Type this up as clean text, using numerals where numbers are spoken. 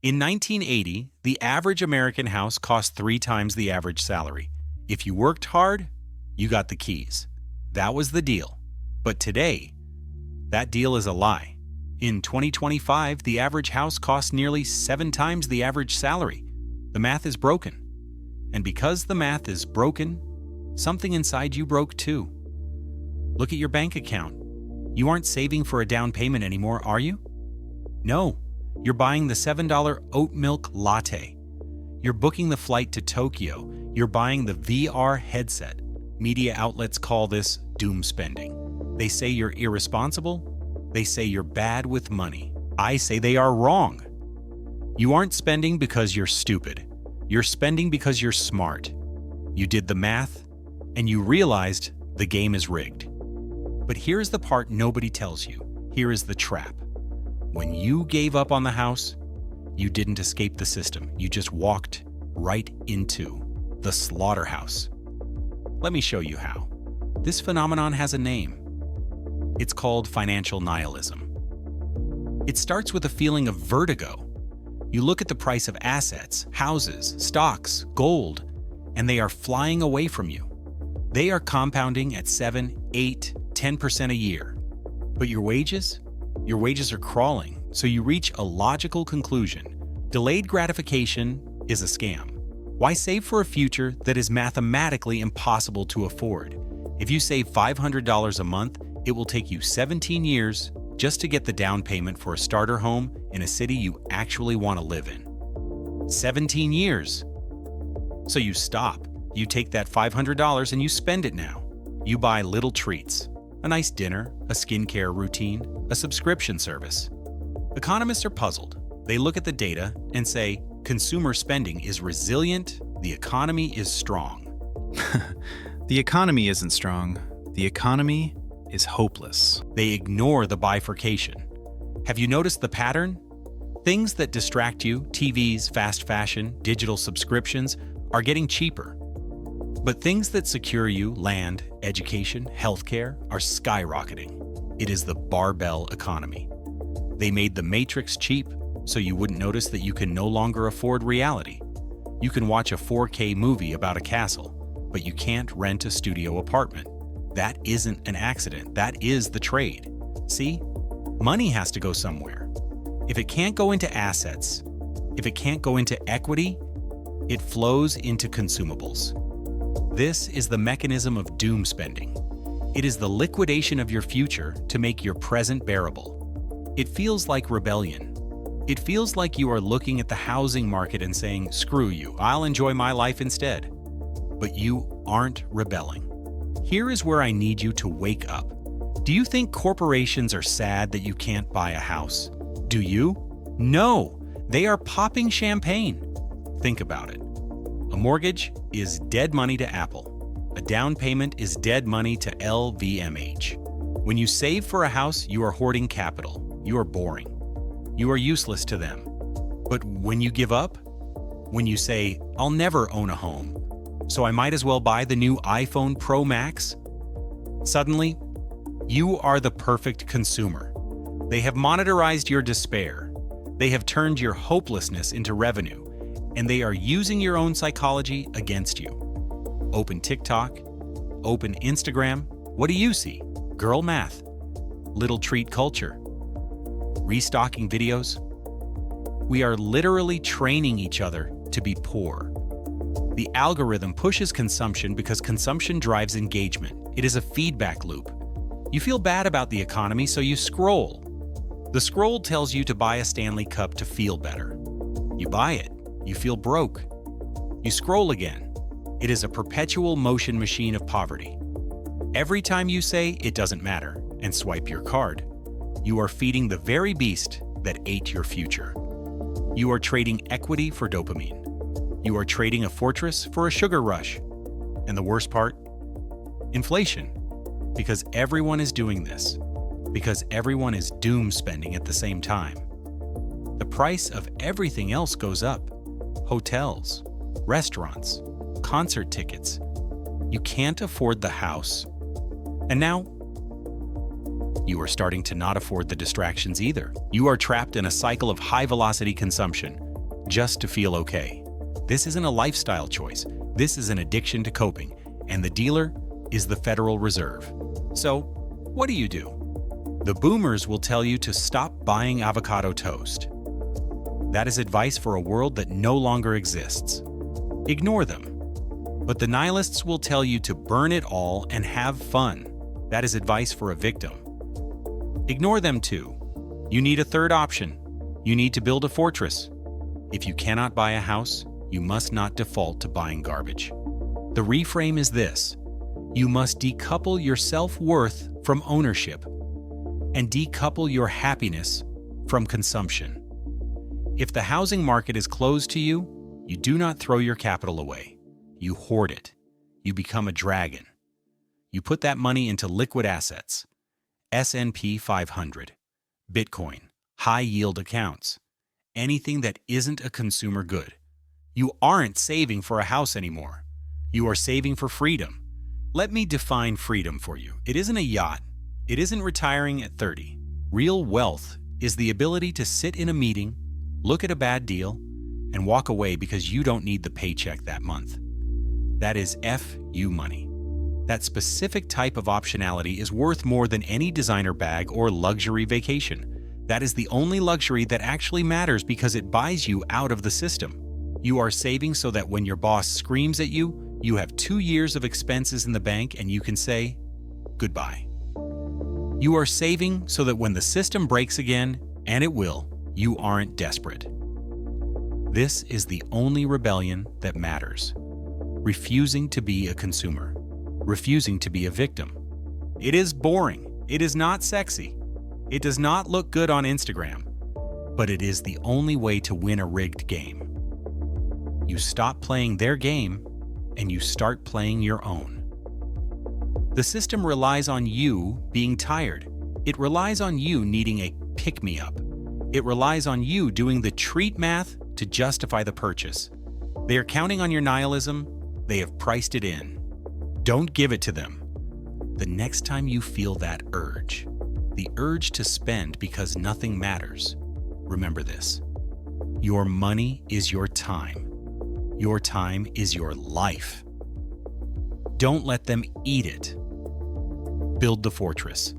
In 1980, the average American house cost 3 times the average salary. If you worked hard, you got the keys. That was the deal. But today, that deal is a lie. In 2025, the average house costs nearly 7 times the average salary. The math is broken. And because the math is broken, something inside you broke too. Look at your bank account. You aren't saving for a down payment anymore, are you? No, you're buying the $7 oat milk latte. You're booking the flight to Tokyo. You're buying the VR headset. Media outlets call this doom spending. They say you're irresponsible. They say you're bad with money. I say they are wrong. You aren't spending because you're stupid. You're spending because you're smart. You did the math, and you realized the game is rigged. But here's the part nobody tells you. Here is the trap. When you gave up on the house, you didn't escape the system. You just walked right into the slaughterhouse. Let me show you how. This phenomenon has a name. It's called financial nihilism. It starts with a feeling of vertigo. You look at the price of assets, houses, stocks, gold, and they are flying away from you. They are compounding at 7, 8, 10% a year. But your wages? Your wages are crawling, so you reach a logical conclusion. Delayed gratification is a scam. Why save for a future that is mathematically impossible to afford? If you save $500 a month, it will take you 17 years just to get the down payment for a starter home in a city you actually want to live in. 17 years. So you stop. You take that $500 and you spend it now. You buy little treats. A nice dinner, a skincare routine, a subscription service. Economists are puzzled. They look at the data and say, consumer spending is resilient, the economy is strong. The economy isn't strong. The economy is hopeless. They ignore the bifurcation. Have you noticed the pattern? Things that distract you, TVs, fast fashion, digital subscriptions, are getting cheaper. But things that secure you, land, education, healthcare, are skyrocketing. It is the barbell economy. They made the Matrix cheap, so you wouldn't notice that you can no longer afford reality. You can watch a 4K movie about a castle, but you can't rent a studio apartment. That isn't an accident. That is the trade. See? Money has to go somewhere. If it can't go into assets, if it can't go into equity, it flows into consumables. This is the mechanism of doom spending. It is the liquidation of your future to make your present bearable. It feels like rebellion. It feels like you are looking at the housing market and saying, screw you, I'll enjoy my life instead. But you aren't rebelling. Here is where I need you to wake up. Do you think corporations are sad that you can't buy a house? Do you? No, they are popping champagne. Think about it. A mortgage is dead money to Apple. A down payment is dead money to LVMH. When you save for a house, you are hoarding capital. You are boring. You are useless to them. But when you give up, when you say, I'll never own a home, so I might as well buy the new iPhone Pro Max, suddenly, you are the perfect consumer. They have monetized your despair. They have turned your hopelessness into revenue, and they are using your own psychology against you. Open TikTok, open Instagram. What do you see? Girl math, little treat culture, restocking videos. We are literally training each other to be poor. The algorithm pushes consumption because consumption drives engagement. It is a feedback loop. You feel bad about the economy, so you scroll. The scroll tells you to buy a Stanley Cup to feel better. You buy it. You feel broke. You scroll again. It is a perpetual motion machine of poverty. Every time you say, it doesn't matter, and swipe your card, you are feeding the very beast that ate your future. You are trading equity for dopamine. You are trading a fortress for a sugar rush. And the worst part? Inflation. Because everyone is doing this. Because everyone is doom spending at the same time. The price of everything else goes up. Hotels, restaurants, concert tickets. You can't afford the house. And now, you are starting to not afford the distractions either. You are trapped in a cycle of high-velocity consumption. just to feel okay. This isn't a lifestyle choice. This is an addiction to coping, and the dealer is the Federal Reserve. So, what do? The boomers will tell you to stop buying avocado toast. That is advice for a world that no longer exists. Ignore them. But the nihilists will tell you to burn it all and have fun. That is advice for a victim. Ignore them too. You need a third option. You need to build a fortress. If you cannot buy a house, you must not default to buying garbage. The reframe is this: you must decouple your self-worth from ownership and decouple your happiness from consumption. If the housing market is closed to you, you do not throw your capital away. You hoard it. You become a dragon. You put that money into liquid assets, S&P 500, Bitcoin, high-yield accounts, anything that isn't a consumer good. You aren't saving for a house anymore. You are saving for freedom. Let me define freedom for you. It isn't a yacht. It isn't retiring at 30. Real wealth is the ability to sit in a meeting, look at a bad deal, and walk away because you don't need the paycheck that month. That is FU money. That specific type of optionality is worth more than any designer bag or luxury vacation. That is the only luxury that actually matters because it buys you out of the system. You are saving so that when your boss screams at you, you have 2 years of expenses in the bank and you can say goodbye. You are saving so that when the system breaks again, and it will, you aren't desperate. This is the only rebellion that matters. Refusing to be a consumer. Refusing to be a victim. It is boring. It is not sexy. It does not look good on Instagram. But it is the only way to win a rigged game. You stop playing their game, and you start playing your own. The system relies on you being tired. It relies on you needing a pick-me-up. It relies on you doing the treat math to justify the purchase. They are counting on your nihilism. They have priced it in. Don't give it to them. The next time you feel that urge, the urge to spend because nothing matters, remember this: your money is your time. Your time is your life. Don't let them eat it. Build the fortress.